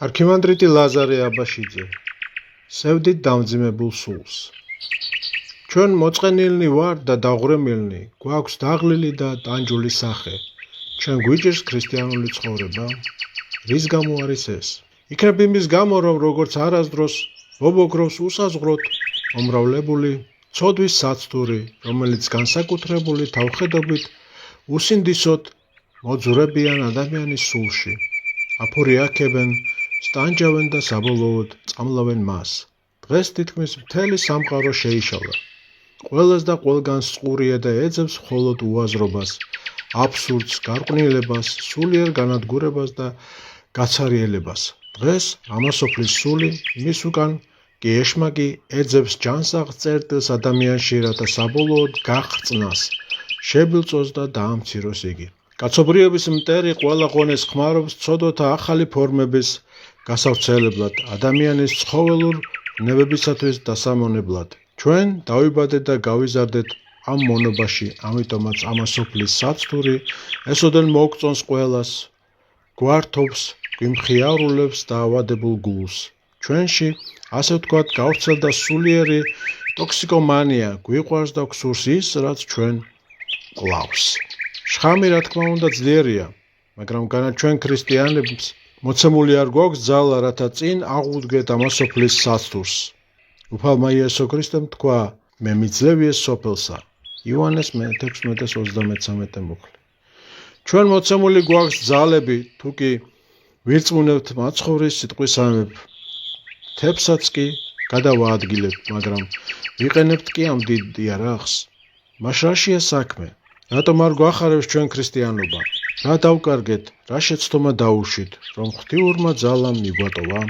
არქიმანდრიტი ლაზარე აბაშიძე სევდით დამძიმებულ სულს. ჩვენ მოწყენილნი ვარ და დაღვრემილნი, გვაქვს დაღლილი და ტანჯული სახე. ჩვენ გვიჭირს ქრისტიანული ცხოვრება. რის გამო არის ეს? იქნებ იმის გამო, რომ როგორც არასდროს მობოგროვს უსაზღვროთ, მომრავლებული, ცოდვის საცდური, რომელიც განსაკუთრებული თავხედობით უსინდისოდ მოძვრებიან ადამიანის სულში. აფური აქებენ, სტანჯავენ და საბოლოოდ წამლავენ მას. დღეს თითქმის მთელი სამყარო შეიშალა. ყველას და ყველგანს წყურია და ეძებს მხოლოდ უაზრობას, აბსურდს, გარყვნილებას, სულიერ განადგურებას და გაცარიელებას. დღეს ამასოფლის სული მის უკან კი ეშმაკი ეძებს ჯანსაღ წერტილს ადამიანში, რათა საბოლოოდ გახრწნას, შებილწოს და დაამციროს იგი. კაცობრიობის მტერი ყველა ღონეს ხმარობს ცოდვათა ახალი ფორმების გასავრცელებლად, ადამიანის ცხოველურ ბუნებებისათვის დასამონებლად. ჩვენ დავიბადეთ და გავიზარდეთ ამ მონობაში, ამიტომაც ამასოფლის საცდური ესოდენ მოგწონს ყველას, გვართობს, გვიმხიარულებს დაავადებულ გულს. ჩვენში, ასე ვთქვათ, გავრცელდა სულიერი ტოქსიკომანია, გვიყვარს და გვსურს ის, რაც ჩვენ გყავს. შხამი რა თქმა უნდა ძლიერია, მაგრამ განა ჩვენ ქრისტიანებს მოცემული არ გვაქვს ძალა, რათა წინ აღვდგეთ ამასოფლის საცდურს. უფალმა იესო ქრისტემ თქვა, მე მიძლევიე სოფელსა. იოანეს 16:33 მოკლე. ჩვენ მოცემული გვაქვს ძალები, თუკი ვირწმუნებთ მაცხოვრის სიტყვისამებრ, თებსაც კი გადავაადგილებთ, მაგრამ ვიყენებთ კი ამ დიდ იარაღს. მაშ რაშია საქმე? რატომ არ გვახარებს ჩვენ ქრისტიანობა? რა დავკარგეთ, რა შეცდომა დაუშვით, რომ ღვთიურმა ძალამ მიგვატოვა?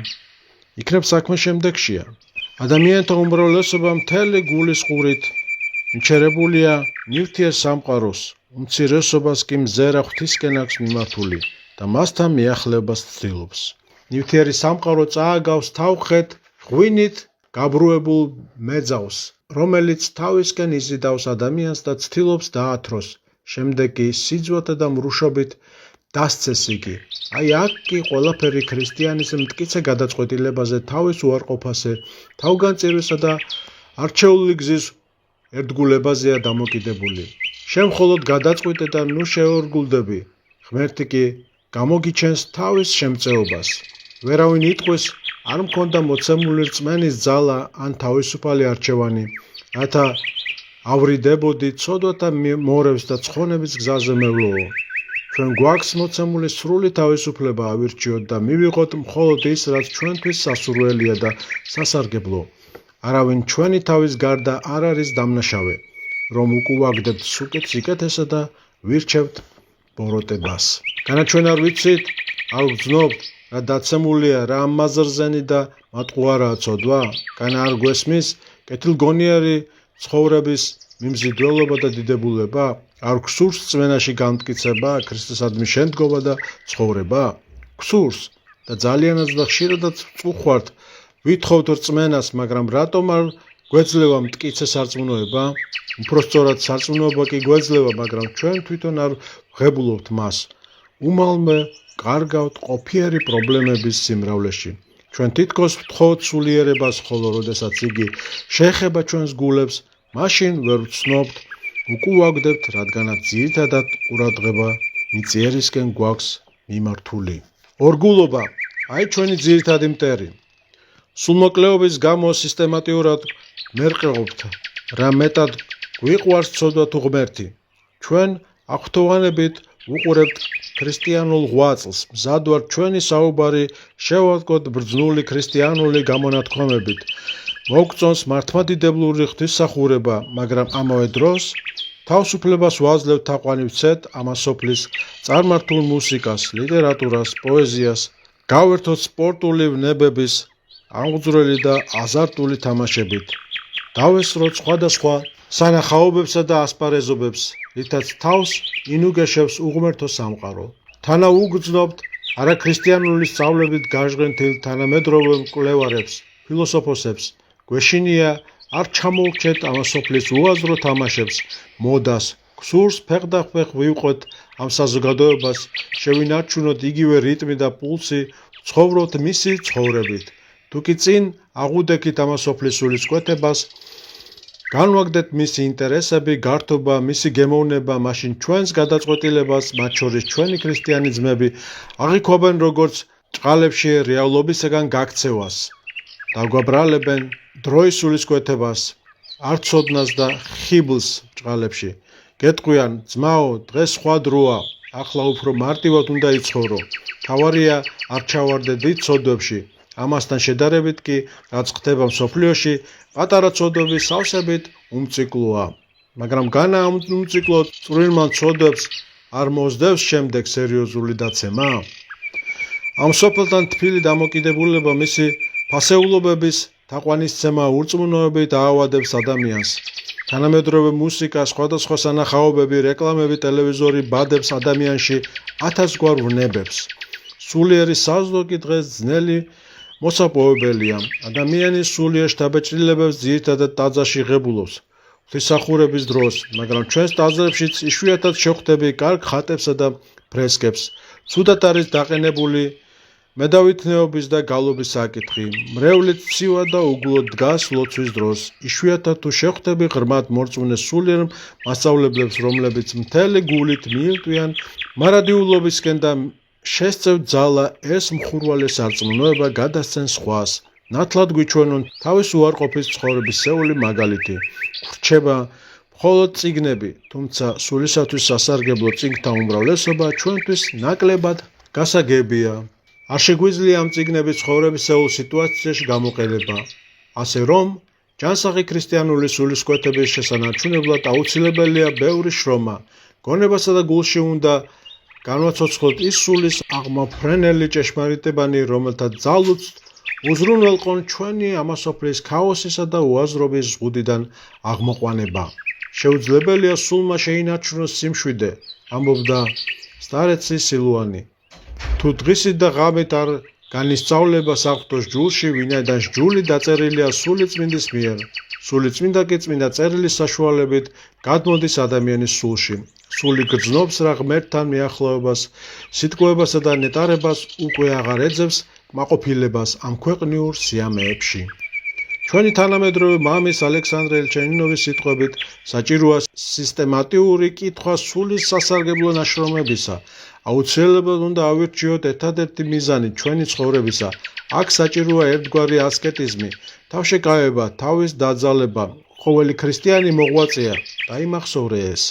იქნებ საქმე შემდეგშია. ადამიანთა უმრავლესობა მთელი გულის ყურით მჩერებულია ნივთიერ სამყაროს, უმცირესობას კი მზერა ღვთისკენ აქვს მიმართული და მასთან მიახლებას ცდილობს. ნივთიერი სამყარო წააგავს თავხეთ ღვინით გაბრუებულ მეძავს, რომელიც თავისკენ იზიდავს ადამიანს და ცდილობს დაათროს, შემდეგ კი სიძვათა და მრუშობით დასცეს იგი. აი აქ კი ყველაფერი ქრისტიანის მტკიცე გადაწყვეტილებაზე, თავის უარყოფასე, თავგანწირვისა და არჩეული გზის ერთგულებაზეა დამოკიდებული. შენ მხოლოდ გადაწყვიტე და ნუ შეორგულდები, ღმერთი კი გამოგიჩენს თავის შემწეობას. ვერავინ იტყვის, არ მქონდა მოცემული რწმენის ძალა ან თავისუფალი არჩევანი, რათა ავრიდებოდი ცოდვათა მორევს და ცხონების გზაზე მევლოო. ჩვენ გვაქვს მოცემული სრული თავისუფლება ავირჩიოთ და მივიღოთ მხოლოდ ის, რაც ჩვენთვის სასურველია და სასარგებლო. არავინ ჩვენი თავის გარდა არ არის დამნაშავე, რომ უკუვაგდებთ სიკეთესა და ვირჩევთ ბოროტებას. განა ჩვენ არ ვიცით, არ ვგრძნობთ, რა დაცემულია, რა ამაზრზენი და მატყუარაა ცოდვა? განა არ გვესმის კეთილგონიერი ცხოვრების მიმზიდველობა და დიდებულება? არ გსურს რწმენაში განმტკიცება, ქრისტესადმი შემდგომა და ცხოვრება? გსურს და ძალიანაც და ხშირადაც წუხვართ, ვითხოვთ რწმენას, მაგრამ რატომ არ გვეძლევა მტკიცე სარწმუნოება? უпроსწორად სარწმუნოება კი გვეძლევა, მაგრამ ჩვენ თვითონ არ ვღებულობთ მას. უმალმე კარგავთ ყოფიერი პრობლემების სიმრავლეში. ჩვენ თითქოს ვთხოვთ სულიერებას, ხოლო როდესაც იგი შეეხება ჩვენს გულებს, მაშინ ვერ ვცნობთ, უკუვაგდებთ, რადგანაც ძირითადად ყურადღება მიწიერისკენ გვაქვს მიმართული. ორგულობა, აი ჩვენი ძირითადი მტერი. სულმოკლეობის გამო სისტემატიურად მერყეობთ, რა მეტად გვიყვარს ცოდვა თუ ღმერთი. ჩვენ აღფრთოვანებით უყურებთ ქრისტიანულ ღვაწლს, მზად ვართ ჩვენი საუბარი შევადგოთ ბრძნული ქრისტიანული გამონათქვამებით. მოგწონს მართლმადიდებლური ღვთისმსახურება, მაგრამ ამავე დროს თავისუფლებას ვაძლევთ თაყვანივცეთ ამასოფლის წარმართულ მუსიკას, ლიტერატურას, პოეზიას, გავერთოთ სპორტული ვნებების ამღძვრელი და აზარტული თამაშებით. დავესროთ სხვადასხვა სანახაობებსა და ასპარეზობებს, რითაც თავს ინუგეშებს უღმერთო სამყარო. თანაუგრძნობთ არაქრისტიანული სწავლებით გაჟღენთილ თანამედროვე მკვლევარებს, ფილოსოფოსებს. გვეშინია არ ჩამოვრჩეთ ამასოფლის უაზრო თამაშებს, მოდას, გსურს ფეხდახფეხ ვივყვეთ ამ საზოგადოებას შევინარჩუნოთ იგივე რიტმი და პულსი, ცხოვრობთ მისი ცხოვრებით. თუ კი წინ აღუდექით ამ სოფლის სულისკვეთებას, განვაგდეთ მისი ინტერესები, გართობა, მისი გემოვნება, მაშინ ჩვენს გადაწყვეტილებას, მათ შორის ჩვენი ქრისტიანი ძმები, აღიქვამენ როგორც ჭყალებში რეალობისაგან გაქცევას. დაგვაბრალებენ დროის სულისკვეთებას, არცოდნას და ხიბლს ჭყალებში. გეტყვიან, ძმაო, დღეს სხვა დროა, ახლა უფრო მარტივად უნდა იცხოვრო. თავარია არ ჩავარდე დიდ ცოდვებში. ამასთან შედარებით კი, რაც ხდება მსოფლიოში, პატარა ცოდვები სავსებით უმციკლოა. მაგრამ განა ამ უმციკლო წვრილმა ცოდვებს არ მოსდევს შემდეგ სერიოზული დაცემა? ამ სოფელთან თბილი დამოკიდებულება მისი ფასეულობების თაყვანისცემა ურწმუნოებით აავადებს ადამიანს. თანამედროვე მუსიკა, სხვადასხვა სანახაობები, რეკლამები, ტელევიზორი ბადებს ადამიანში ათასგვარ ვნებებს. სულიერი საზრდო კი დღეს ძნელი მოსაპოვებელია. ადამიანის სულიერ შთაბეჭდილებებს ძირითადად ტაძარში ღებულობს ღვთისმსახურების დროს, მაგრამ ჩვენს ტაძრებშიც იშვიათად შევხვდები კარგ ხატებსა და ფრესკებს. ცუდად არის დაყენებული მედავითნეობის და გალობის საკითხი. მრევლით ცივა და უგულოდ დგას ლოცვის დროს. იშვიათად თუ შევხვდები ღრმად მორწმუნე სულიერ მასწავლებლებს, რომლებიც მთელი გულით მიირთვიან მარადიულობისკენ და შესწევთ ძალა ეს მხურვალე სარწმუნოება გადასცენ სხვას. ნათლად გვიჩვენონ თავის უარყოფის ცხოვრებისეული მაგალითი. ვრჩება მხოლოდ წიგნები, თუმცა სულისათვის სასარგებლო წიგნთა უმრავლესობა ჩვენთვის ნაკლებად გასაგებია. არ შეგვიძლია ამ წიგნების ცხოვრებისეულ სიტუაციაში გამოყენება, ასე რომ ჯანსაღი ქრისტიანული სულისკვეთების შესანარჩუნებლად აუცილებელია ბევრი შრომა. გონებასა და გულში უნდა განვაცოცხლოთ ის სულის აღმოფრენელი ჭეშმარიტებანი, რომელთა ძალუც უზრუნველყონ ჩვენი ამასოფლის ქაოსისა და უაზრობის ზღუდიდან აღმოყვანება. შეუძლებელია სულმა შეინარჩუნოს სიმშვიდე, ამბობდა სტარეცი სილუანი. თუ დღისით და ღამით არ განისწავლება საღვთო ჯულში, ვინაიდან ჯული დაწერილია სულიწმინდის მიერ. სულიწმინდა კი წმინდა წერილის საშუალებით გადმოდის ადამიანის სულში. სული გრძნობს რა ღმერთთან მიახლოებას, სიტყვებასა და ნეტარებას უკვე აღარ ეძებს კმაყოფილებას ამ ქვეყნიურ სიამეებში. ჩვენი თანამედროვე მამის ალექსანდრე ელჩენინოვის სიტყვებით, საჭიროა სისტემატიური კითხვა სულის სასარგებლო ნაშრომებისა. აუცილებლად უნდა ავირჩიოთ ერთადერთი მიზანი ჩვენი ცხოვრებისა. აქ საჭიროა ერთგვარი ასკეტიზმი, თავშეკავება, თავის დაძალება. ყოველი ქრისტიანი მოღვაწეა, დაიმახსოვრე ეს.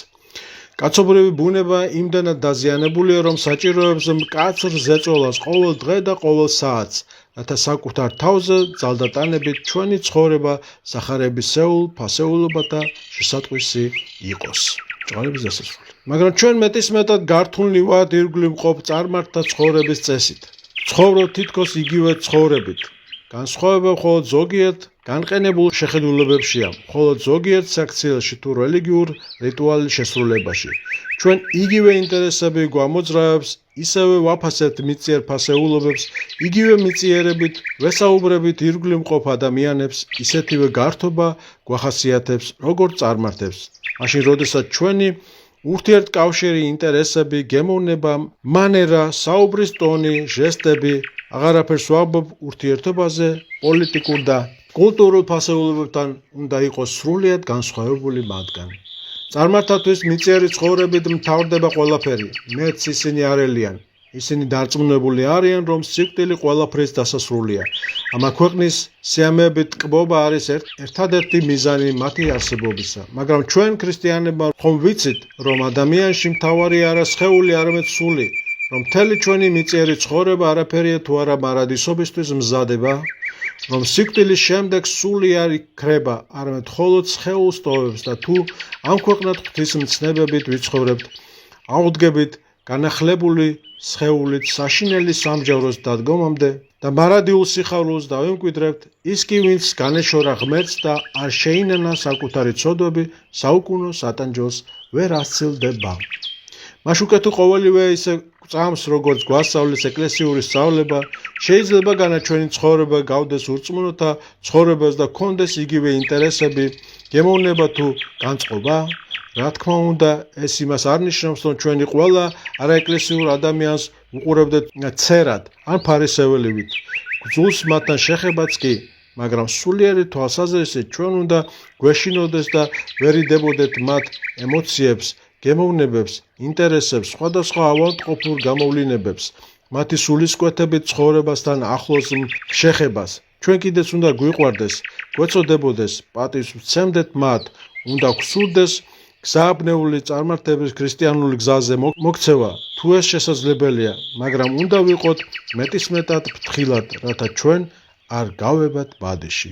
კაცობრიობის ბუნება იმდანად დაზიანებულია, რომ საჭიროებს მკაცრ ზეწოლას ყოველ დღე და ყოველ საათს, რათა საკუთარ თავზე ძალდატანებით ჩვენი ცხოვრება სახარებისეულ ფასეულობათა შესატყვისი იყოს. ჭყალების დასასრული. მაგრამ ჩვენ მეტისმეტად გართულნი ვართ ირგვლივ მყოფ წარმართთა ცხოვრების წესით. ცხოვრობ თითქოს იგივე ცხოვრებით. განსხვავება მხოლოდ ზოგიერთ განყენებულ შეხედულებებშია, მხოლოდ ზოგიერთ საქციელში თუ რელიგიურ რიტუალის შესრულებაში. ჩვენ იგივე ინტერესები გვამოძრავებს, ისევე ვაფასებთ მიწიერ ფასეულობებს, იგივე მიწიერებით ვესაუბრებით ირგვლივ მყოფ ადამიანებს, ისეთივე გართობა გვახასიათებს, როგორც წარმართებს. მაშინ, როდესაც ჩვენი ურთიერთკავშირი, ინტერესები, გემოვნება, მანერა, საუბრის ტონი, ჟესტები, აღარაფერს ვამბობ ურთიერთობაზე, პოლიტიკურ და კულტურულ ფასეულობებთან უნდა იყოს სრულიად განსხვავებული მათგან. წარმართთათვის მიწიერი ცხოვრებით მთავრდება ყველაფერი, მეც ისინი არელიან. ისინი დარწმუნებული არიან, რომ სიკვდილი ყველაფრის დასასრულია. ამა ქვეყნის სიამეებით ტკბობა არის ერთადერთი მიზანი მათი არსებობისა. მაგრამ ჩვენ ქრისტიანებმა ხომ ვიცით, რომ ადამიანში მთავარი არა სხეული, არამედ სული, რომ მთელი ჩვენი მიწიერი ცხოვრება არაფერია თუ არა მარადისობისთვის მზადება, რომ სიკვდილის შემდეგ სული არ იქრება, არამედ მხოლოდ სხეულს ტოვებს და თუ ამ ქვეყნად ღვთისმცნებებით ვიცხოვრებთ, აუდგებით განახლებული სხეულით საშინელი სამჯავროს დადგომამდე და მარადიულ სიხარულს დავემკვიდრებთ, ის კი ვინც განეშორა ღმერთს და არ შეინანა საკუთარი ცოდვები, საუკუნო სატანჯოს ვერ ასცილდება. მაშუკე თუ ყოველივე ისე წამს, როგორც გვასწავლის ეკლესიური სწავლება, შეიძლება განაჩვენი ცხოვრება გავდეს ურწმუნოთა ცხოვრებას და გქონდეს იგივე ინტერესები, გემოვნება თუ განწყობა, რა თქმა უნდა, ეს იმას არ ნიშნავს, რომ ჩვენი ყველა არაეკლესიურ ადამიანს უყურებდეთ ცერად ან ფარისეველივით. გძულს მათთან შეხებაც კი, მაგრამ სულიერი თვალსაზრისით ჩვენ უნდა გვეშინოდეს და ვერ იდებოდეთ მათ ემოციებს, გემოვნებებს, ინტერესებს, სხვადასხვა ავადმყოფურ გამოვლინებებს, მათი სულისკვეთებით ცხოვრებასთან ახლოს შეხებას. ჩვენ კიდეც უნდა გვიყვარდეს, გვეწოდებოდეს, პატივს ვცემდეთ მათ, უნდა გვსურდეს გზააბნეული წარმართების ქრისტიანული გზაზე მოქცევა, თუ ეს შესაძლებელია, მაგრამ უნდა ვიყოთ მეტისმეტად ფრთხილად, რათა ჩვენ არ გავებათ ბადიში.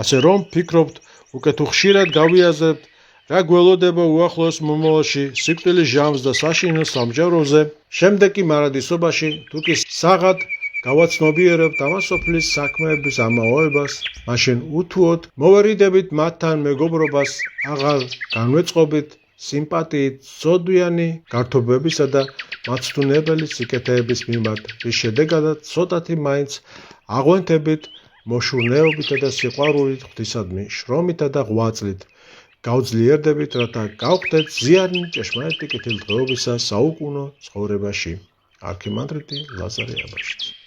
ასე რომ ფიქრობთ, უკეთ ხშირად გავიაზრებთ, რა გველოდება უახლოეს მომავალში სიკვდილის ჟამს და საშინელ სამჯეროზე, შემდეგ კი მარადისობაში, თუ კი საღად გავაცნობიერებთ ამას სოფლის საქმეების ამაოებას, მაშინ უთუოდ მოვერიდებით მათთან მეგობრობას, აღარ განვეწყობით სიმპათიით, ცოდვიანი გართობებისა და მაცდუნებელი სიკეთეების მიმართ, რის შედეგადაც ცოტათი მაინც აღვენთებით, მოშურნეობითა და სიყვარულით ღვთისადმი, შრომითა და ღვაწლით გავძლიერდებით, რათა გავხდეთ ზიანი ჭეშმარიტი კეთილდღეობისა საუკუნო ცხოვრებაში. არქიმანდრიტი ლაზარე აბაშიძე.